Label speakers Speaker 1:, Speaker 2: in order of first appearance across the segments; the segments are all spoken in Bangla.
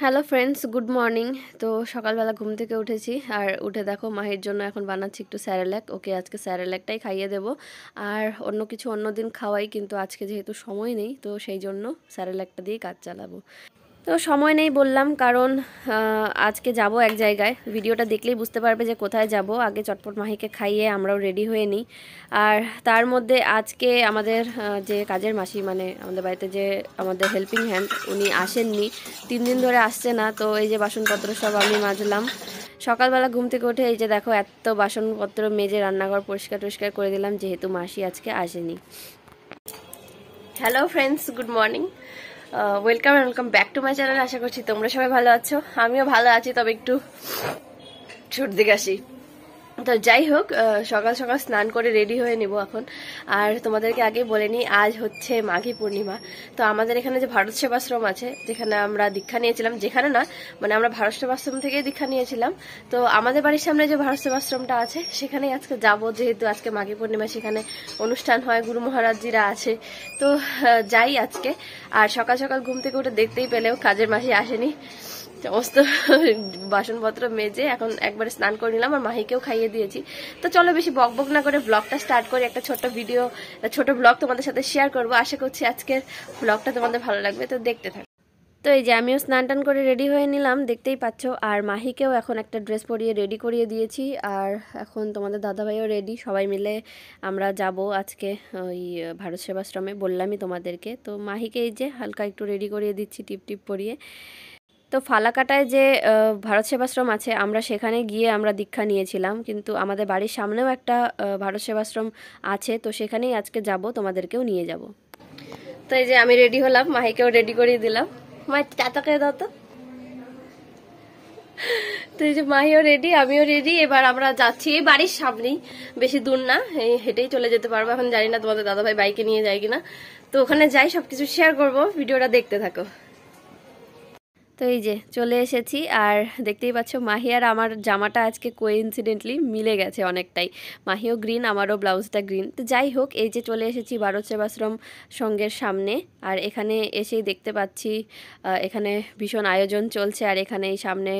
Speaker 1: Hello friends, good morning. তো সকালবেলা ঘুম থেকে উঠেছি আর উঠে দেখো মাহির জন্য এখন বানাচ্ছি একটু স্যারেল্যাক। ওকে আজকে স্যারেল্যাকটাই খাইয়ে দেবো। আর অন্য কিছু অন্য দিন খাওয়াই, কিন্তু আজকে যেহেতু সময় নেই তো সেই জন্য স্যারেল্যাকটা দিয়ে কাজ চালাবো। তো সময় নেই বললাম কারণ আজকে যাব এক জায়গায়। ভিডিওটা দেখলেই বুঝতে পারবে যে কোথায় যাব। আগে চটপট মাহিকে খাইয়ে আমরাও রেডি হয়ে নিই। আর তার মধ্যে আজকে আমাদের যে কাজের মাসি, মানে আমাদের বাড়িতে যে আমাদের হেল্পিং হ্যান্ড, উনি আসেননি, 3 দিন ধরে আসছে না। তো এই যে বাসনপত্র সব আমি মাজলাম সকালবেলা ঘুম থেকে উঠে। এই যে দেখো এত বাসনপত্র মেজে রান্নাঘর পরিষ্কার টরিষ্কার করে দিলাম, যেহেতু মাসি আজকে আসেনি। Hello friends, good morning, welcome back to my channel. আশা করছি তোমরা সবাই ভালো আছো, আমিও ভালো আছি, তবে একটু সর্দি কাশি। তো যাই হোক, সকাল সকাল স্নান করে রেডি হয়ে নিব এখন। আর তোমাদেরকে আগে বলে নিই, আজ হচ্ছে মাঘী পূর্ণিমা। তো আমাদের এখানে যে ভারত সেবাশ্রম আছে, যেখানে আমরা দীক্ষা নিয়েছিলাম, যেখানে না মানে আমরা ভারত সেবাশ্রম থেকেই দীক্ষা নিয়েছিলাম। তো আমাদের বাড়ির সামনে যে ভারত সেবাশ্রমটা আছে সেখানেই আজকে যাব, যেহেতু আজকে মাঘী পূর্ণিমা, সেখানে অনুষ্ঠান হয়, গুরু মহারাজজিরা আছে। তো যাই আজকে। আর সকাল সকাল ঘুম থেকে উঠে দেখতেই পেলেও কাজের মাসি আসেনি। সমস্ত বাসনপত্র মেজে এখন একবারে স্নান করে নিলাম আর মাহিকেও খাইয়ে দিয়েছি। তো চলো বেশি বকবক না করে ব্লগটা স্টার্ট করি। একটা ছোট ব্লগ তোমাদের সাথে শেয়ার করবো। আশা করছি আজকের ব্লগটা তোমাদের ভালো লাগবে, তো দেখতে থাকো। তো এই যে আমিও স্নান টান করে রেডি হয়ে নিলাম, দেখতেই পাচ্ছ। আর মাহিকেও এখন একটা ড্রেস পরিয়ে রেডি করিয়ে দিয়েছি। আর এখন তোমাদের দাদাভাইও রেডি, সবাই মিলে আমরা যাব আজকে ওই ভারত সেবাশ্রমে, বললামই তোমাদেরকে। তো মাহিকে এই যে হালকা একটু রেডি করিয়ে দিচ্ছি, টিপ টিপ পরিয়ে। তো ফালাকাটায় যে ভারত সেবাশ্রম আছে, আমরা সেখানে গিয়ে আমরা দীক্ষা নিয়েছিলাম, কিন্তু আমাদের বাড়ির সামনেও একটা ভারত সেবাশ্রম আছে, তো সেখানেই আজকে যাব, তোমাদেরকেও নিয়ে যাব। তো এই যে আমি রেডি হলাম, মাহিকেও রেডি করিয়ে দিলাম। মা চাচাকে দাও তো। তো এই যে মাহিও রেডি, আমিও রেডি। এবার আমরা যাচ্ছি এই বাড়ির সামনেই, বেশি দূর না, এই হেঁটেই চলে যেতে পারবো। এখন জানি না তোমাদের দাদাভাই বাইকে নিয়ে যায় কিনা। তো ওখানে যাই, সবকিছু শেয়ার করবো, ভিডিওটা দেখতে থাকো। তো এই যে চলে এসেছি। আর দেখতেই পাচ্ছ মাহি আর আমার জামাটা আজকে কোইন্সিডেন্টলি মিলে গেছে অনেকটাই। মাহিও গ্রিন, আমারও ব্লাউজটা গ্রিন। তো যাই হোক, এই যে চলে এসেছি ভারত সেবাশ্রম সঙ্গের সামনে। আর এখানে এসেই দেখতে পাচ্ছি এখানে ভীষণ আয়োজন চলছে। আর এখানে এই সামনে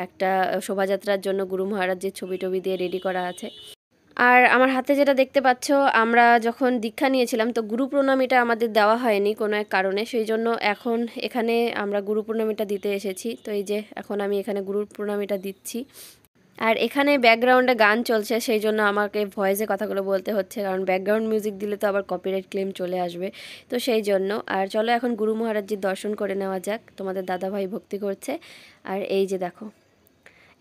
Speaker 1: একটা শোভাযাত্রার জন্য গুরু মহারাজের ছবি টবি দিয়ে রেডি করা আছে। আর আমার হাতে যেটা দেখতে পাচ্ছ, আমরা যখন দীক্ষা নিয়েছিলাম তো গুরু প্রণামীটা আমাদের দেওয়া হয়নি কোনো এক কারণে, সেই জন্য এখন এখানে আমরা গুরু প্রণামীটা দিতে এসেছি। তো এই যে এখন আমি এখানে গুরু প্রণামীটা দিচ্ছি। আর এখানে ব্যাকগ্রাউন্ডে গান চলছে, সেই জন্য আমাকে ভয়েসে কথাগুলো বলতে হচ্ছে, কারণ ব্যাকগ্রাউন্ড মিউজিক দিলে তো আবার কপিরাইট ক্লেম চলে আসবে, তো সেই জন্য। আর চলো এখন গুরু মহারাজজির দর্শন করে নেওয়া যাক। তোমাদের দাদাভাই ভক্তি করছে। আর এই যে দেখো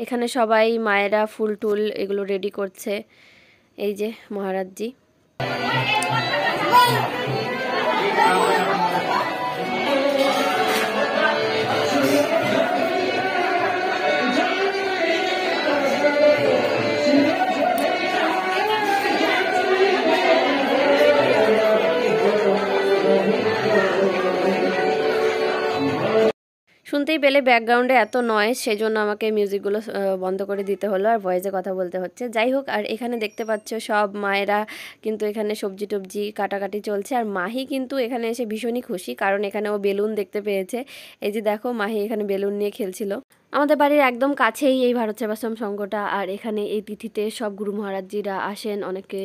Speaker 1: এখানে সবাই মায়েরা ফুল টুল এগুলো রেডি করছে। এই যে মহারাজজি। শুনতেই পেলে ব্যাকগ্রাউন্ডে এত নয়েজ, সেই জন্য আমাকে মিউজিকগুলো বন্ধ করে দিতে হলো আর ভয়েসে কথা বলতে হচ্ছে। যাই হোক, আর এখানে দেখতে পাচ্ছ সব মায়েরা কিন্তু এখানে সবজি টবজি কাটাকাটি চলছে। আর মাহি কিন্তু এখানে এসে ভীষণই খুশি, কারণ এখানে ও বেলুন দেখতে পেয়েছে। এই যে দেখো মাহি এখানে বেলুন নিয়ে খেলছিল। আমাদের বাড়ির একদম কাছেই এই ভারত সেবাশ্রম সংঘটা। আর এখানে এই তিথিতে সব গুরু মহারাজজিরা আসেন, অনেকে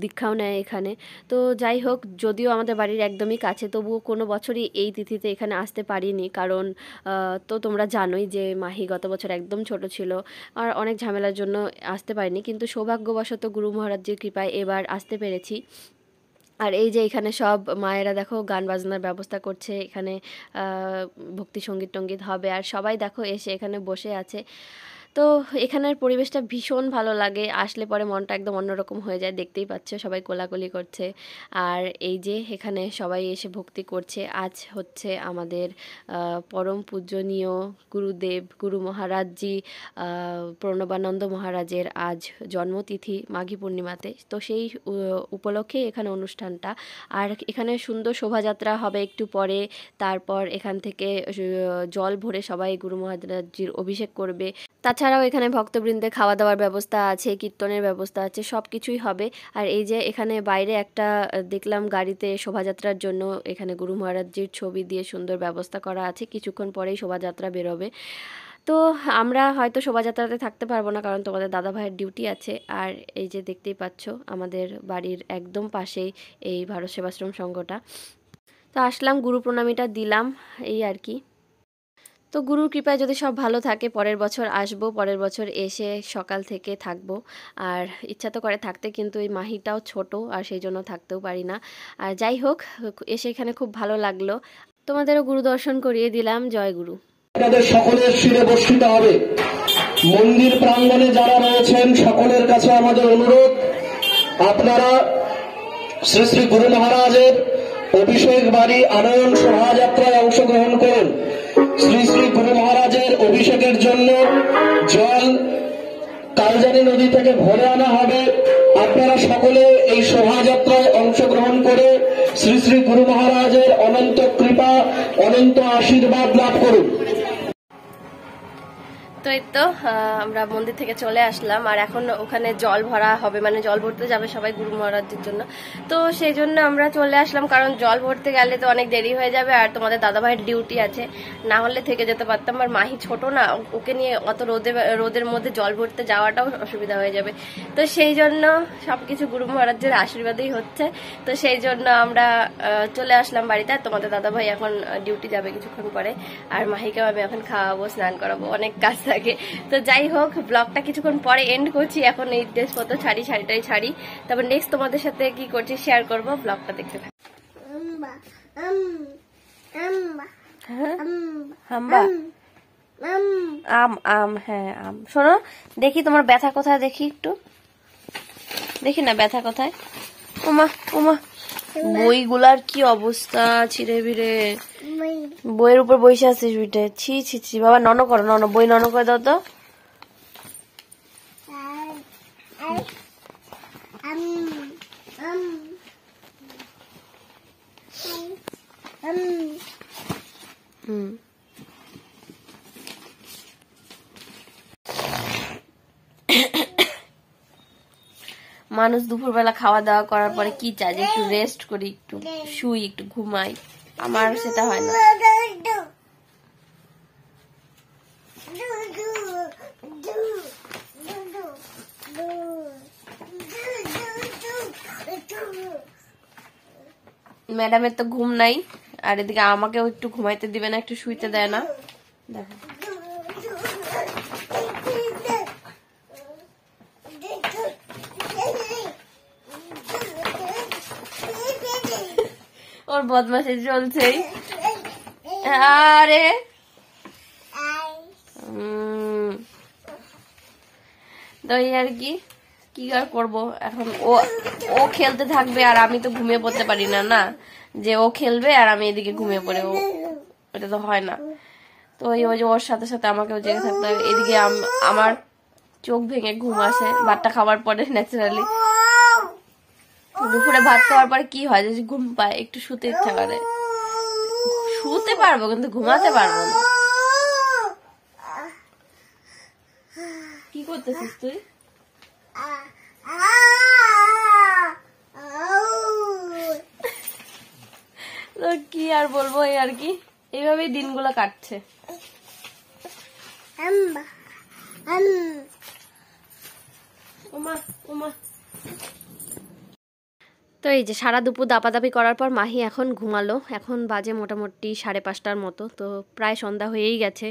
Speaker 1: দীক্ষাও নেয় এখানে। তো যাই হোক, যদিও আমাদের বাড়ির একদমই কাছে, তবুও কোনো বছরই এই তিথিতে এখানে আসতে পারিনি, কারণ তো তোমরা জানোই যে মাহি গত বছর একদম ছোট ছিল আর অনেক ঝামেলার জন্য আসতে পারিনি, কিন্তু সৌভাগ্যবশত গুরু মহারাজজির কৃপায় এবার আসতে পেরেছি। আর এই যে এখানে সব মায়েরা দেখো গান বাজনার ব্যবস্থা করছে, এখানে ভক্তি সঙ্গীত টঙ্গীত হবে। আর সবাই দেখো এসে এখানে বসে আছে। তো এখানের পরিবেশটা ভীষণ ভালো লাগে, আসলে পরে মনটা একদম অন্যরকম হয়ে যায়। দেখতেই পাচ্ছ সবাই কোলাকুলি করছে। আর এই যে এখানে সবাই এসে ভক্তি করছে। আজ হচ্ছে আমাদের পরম পূজনীয় গুরুদেব গুরু মহারাজজি প্রণবানন্দ মহারাজের আজ জন্মতিথি মাঘী পূর্ণিমাতে। তো সেই উপলক্ষে এখানে অনুষ্ঠানটা। আর এখানে সুন্দর শোভাযাত্রা হবে একটু পরে। তারপর এখান থেকে জল ভরে সবাই গুরু মহারাজজির অভিষেক করবে। তাছাড়াও এখানে ভক্তবৃন্দে খাওয়া দাওয়ার ব্যবস্থা আছে, কীর্তনের ব্যবস্থা আছে, সব কিছুই হবে। আর এই যে এখানে বাইরে একটা দেখলাম গাড়িতে শোভাযাত্রার জন্য এখানে গুরু মহারাজজির ছবি দিয়ে সুন্দর ব্যবস্থা করা আছে, কিছুক্ষণ পরেই শোভাযাত্রা বেরোবে। তো আমরা হয়তো শোভাযাত্রাতে থাকতে পারবো না, কারণ তোমাদের দাদা ভাইয়ের ডিউটি আছে। আর এই যে দেখতেই পাচ্ছ আমাদের বাড়ির একদম পাশেই এই ভারত সেবাশ্রম সংঘটা। তো আসলাম, গুরু প্রণামীটা দিলাম, এই আর কি। তো গুরুর কৃপায় যদি সব ভালো থাকে পরের বছর আসবো, পরের বছর এসে সকাল থেকে থাকবো। আর ইচ্ছা তো করে থাকতে, কিন্তু এই মাহিটাও ছোট আর সেই জন্য থাকতেও পারি না। আর যাই হোক, এসে এখানে খুব ভালো লাগলো। তোমাদেরও গুরু দর্শন করিয়ে দিলাম। জয় গুরু।
Speaker 2: আপনাদের সকলের শিরে বর্ষিত হবে। মন্দির প্রাঙ্গণে যারা রয়েছেন সকলের কাছে আমাদের অনুরোধ, আপনারা শ্রী শ্রী গুরু মহারাজের অভিষেক বাড়ি আনয়ন শোভাযাত্রায় অংশগ্রহণ করুন। শ্রী শ্রী গুরু মহারাজের অভিষেকের জন্য জল কালজানি নদী থেকে ভরে আনা হবে। আপনারা সকলে এই শোভাযাত্রায় অংশগ্রহণ করে শ্রী শ্রী গুরু মহারাজের অনন্ত কৃপা, অনন্ত আশীর্বাদ লাভ করুন।
Speaker 1: তো এই তো আমরা মন্দির থেকে চলে আসলাম, আর এখন ওখানে জল ভরা হবে, মানে জল ভরতে যাবে সবাই গুরু মহারাজের জন্য। তো সেই জন্য আমরা চলে আসলাম, কারণ জল ভরতে গেলে তো অনেক দেরি হয়ে যাবে, আর তোমাদের দাদাভাইয়ের ডিউটি আছে, না হলে থেকে যেতে পারতাম। আর মাহি ছোট না, ওকে নিয়ে অত রোদের মধ্যে জল ভরতে যাওয়াটাও অসুবিধা হয়ে যাবে। তো সেই জন্য সবকিছু গুরু মহারাজের আশীর্বাদেই হচ্ছে। তো সেই জন্য আমরা চলে আসলাম বাড়িতে। আর তোমাদের দাদাভাই এখন ডিউটি যাবে কিছুক্ষণ পরে, আর মাহিকেও আমি এখন খাওয়াবো, স্নান করাবো, অনেক কাজ থাকে। তো যাই হোক, ব্লগটা কিছুক্ষণ পরে এন্ড করছি। এখন এই ড্রেসপত্র শাড়িটাই ছাড়ি, তারপর নেক্সট তোমাদের সাথে কি করছি শেয়ার করবো, ব্লগটা দেখতে থাকো। আম আম হ্যাঁ আম। শোনো, দেখি তোমার ব্যথা কোথায়, দেখি একটু, দেখি না ব্যথা কোথায়। ওমা ওমা, বইগুলার কি অবস্থা, ছিঁড়ে ভিড়ে। বইয়ের উপর বসে আছিস বিটে, ছি ছি ছি। বাবা নন করো, বই নন করে দাও তো। মানুষ দুপুরবেলা খাওয়া দাওয়া করার পরে কি চায়, যে একটু রেস্ট করি, একটু শুই, একটু ঘুমাই। আমার সেটা হয় না। ম্যাডামের তো ঘুম নাই, আর এদিকে আমাকেও একটু ঘুমাইতে দিবে না, একটু শুইতে দেয় না। দেখো ওর বদমাশি চলছেই। আরে তো এই আর কি আর করবো এখন। ও খেলতে থাকবে আর আমি তো ঘুমিয়ে পড়তে পারি না, না যে ও খেলবে আর আমি এদিকে ঘুমিয়ে পড়ে, এটা তো হয় না। তো ওই যে ওর সাথে সাথে আমাকেও জেগে থাকতে হবে। এদিকে আমার চোখ ভেঙে ঘুম আসে ভাতটা খাওয়ার পরে ন্যাচারালি। দুপুরে ভাত খাওয়ার পরে কি হয়, যে ঘুম পায়, একটু শুতে ইচ্ছা করে। শুতে পারবো কিন্তু ঘুমাতে পারবো না। কি করতেছিস তুই? তো কি আর বলবো, এই আর কি, এইভাবেই দিনগুলো কাটছে। তো এই যে সারা দুপুর দাপাদাপি করার পর মাহি এখন ঘুমালো। এখন বাজে মোটামুটি 5:30টার মতো, তো প্রায় সন্ধ্যা হয়েই গেছে।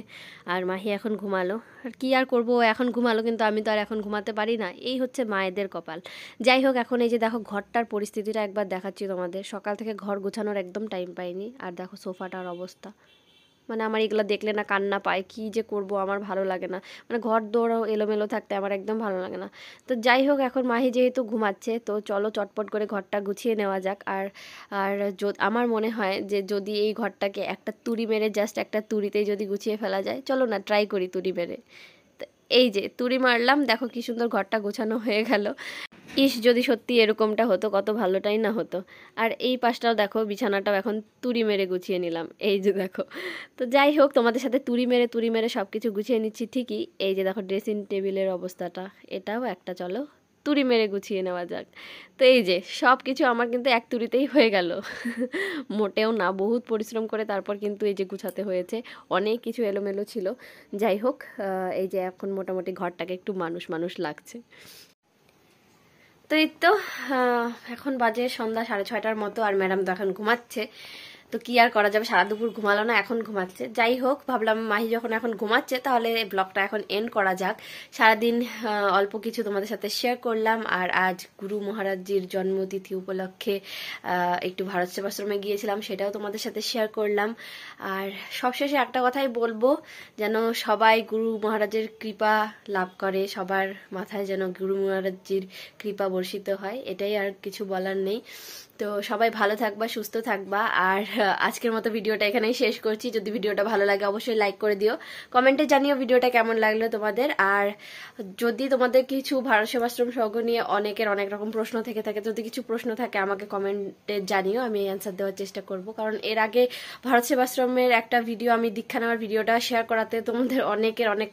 Speaker 1: আর মাহি এখন ঘুমালো, আর কি আর করবো, এখন ঘুমালো, কিন্তু আমি তো আর এখন ঘুমাতে পারি না। এই হচ্ছে মায়েদের কপাল। যাই হোক, এখন এই যে দেখো ঘরটার পরিস্থিতিটা একবার দেখাচ্ছি তোমাদের। সকাল থেকে ঘর গোছানোর একদম টাইম পাইনি। আর দেখো সোফাটার অবস্থা, মানে আমার এগুলো দেখলে না কান্না পায়, কি যে করব, আমার ভালো লাগে না। মানে ঘর দৌড়াও এলোমেলো থাকতে আমার একদম ভালো লাগে না। তো যাই হোক, এখন মাহি যেহেতু ঘুমাচ্ছে, তো চলো চটপট করে ঘরটা গুছিয়ে নেওয়া যাক। আর আর আমার মনে হয় যে যদি এই ঘরটাকে একটা তুড়ি মেরে, জাস্ট একটা তুড়িতেই যদি গুছিয়ে ফেলা যায়, চলো না ট্রাই করি তুড়ি মেরে। এই যে তুড়ি মারলাম, দেখো কি সুন্দর ঘরটা গোছানো হয়ে গেল। ইস, যদি সত্যি এরকমটা হতো কত ভালোটাই না হতো। আর এই পাশটাও দেখো, বিছানাটাও এখন তুড়ি মেরে গুছিয়ে নিলাম, এই যে দেখো। তো যাই হোক, তোমাদের সাথে তুড়ি মেরে সব কিছু গুছিয়ে নিচ্ছি ঠিকই। এই যে দেখো ড্রেসিং টেবিলের অবস্থাটা, এটাও একটা চলো তুড়ি মেরে গুছিয়ে নেওয়া যাক। তো এই যে সব কিছু আমার কিন্তু এক তুড়িতেই হয়ে গেল। মোটেও না, বহুত পরিশ্রম করে তারপর কিন্তু এই যে গুছাতে হয়েছে, অনেক কিছু এলোমেলো ছিল। যাই হোক, এই যে এখন মোটামুটি ঘরটাকে একটু মানুষ মানুষ লাগছে। তো এই তো এখন বাজে সন্ধ্যা 6:30টার মতো, আর ম্যাডাম তো এখন ঘুমাচ্ছে। তো কি আর করা যাবে, সারা দুপুর ঘুমালো না, এখন ঘুমাচ্ছে। যাই হোক, ভাবলাম মাহি যখন এখন ঘুমাচ্ছে তাহলে ব্লগটা এখন এন্ড করা যাক। সারাদিন অল্প কিছু তোমাদের সাথে শেয়ার করলাম, আর আজ গুরু মহারাজজির জন্মতিথি উপলক্ষে একটু ভারত সেবাশ্রমে গিয়েছিলাম, সেটাও তোমাদের সাথে শেয়ার করলাম। আর সবশেষে একটা কথাই বলবো, যেন সবাই গুরু মহারাজের কৃপা লাভ করে, সবার মাথায় যেন গুরু মহারাজজির কৃপা বর্ষিত হয়, এটাই আর কিছু বলার নেই। তো সবাই ভালো থাকবা, সুস্থ থাকবা। আর আজকের মতো ভিডিওটা এখানেই শেষ করছি। যদি ভিডিওটা ভালো লাগে অবশ্যই লাইক করে দিও, কমেন্টে জানিও ভিডিওটা কেমন লাগলো তোমাদের। আর যদি তোমাদের কিছু ভারত সেবাশ্রম সংঘ নিয়ে অনেকের অনেক রকম প্রশ্ন থেকে থাকে, যদি কিছু প্রশ্ন থাকে আমাকে কমেন্টে জানিও, আমি অ্যান্সার দেওয়ার চেষ্টা করব। কারণ এর আগে ভারত সেবাশ্রমের একটা ভিডিও, আমি দীক্ষা নেওয়ার ভিডিওটা শেয়ার করাতে তোমাদের অনেকের অনেক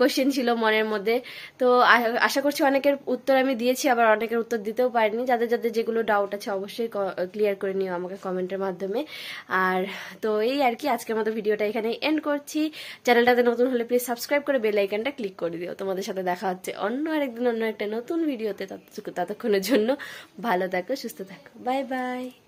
Speaker 1: কোশ্চেন ছিল মনের মধ্যে। তো আশা করছি অনেকের উত্তর আমি দিয়েছি, আবার অনেকের উত্তর দিতেও পারিনি। যাদের যাদের যেগুলো ডাউট আছে অবশ্যই ক্লিয়ার করে নিও আমাকে কমেন্টের মাধ্যমে। আর তো এই আর কি, আজকের মতো ভিডিওটা এখানে এন্ড করছি। চ্যানেলটাতে নতুন হলে প্লিজ সাবস্ক্রাইব করে বেল আইকনটা ক্লিক করে দিও। তোমাদের সাথে দেখা হচ্ছে অন্য আরেকদিন অন্য একটা নতুন ভিডিওতে। ততক্ষণের জন্য ভালো থাকো, সুস্থ থাকো, বাই বাই।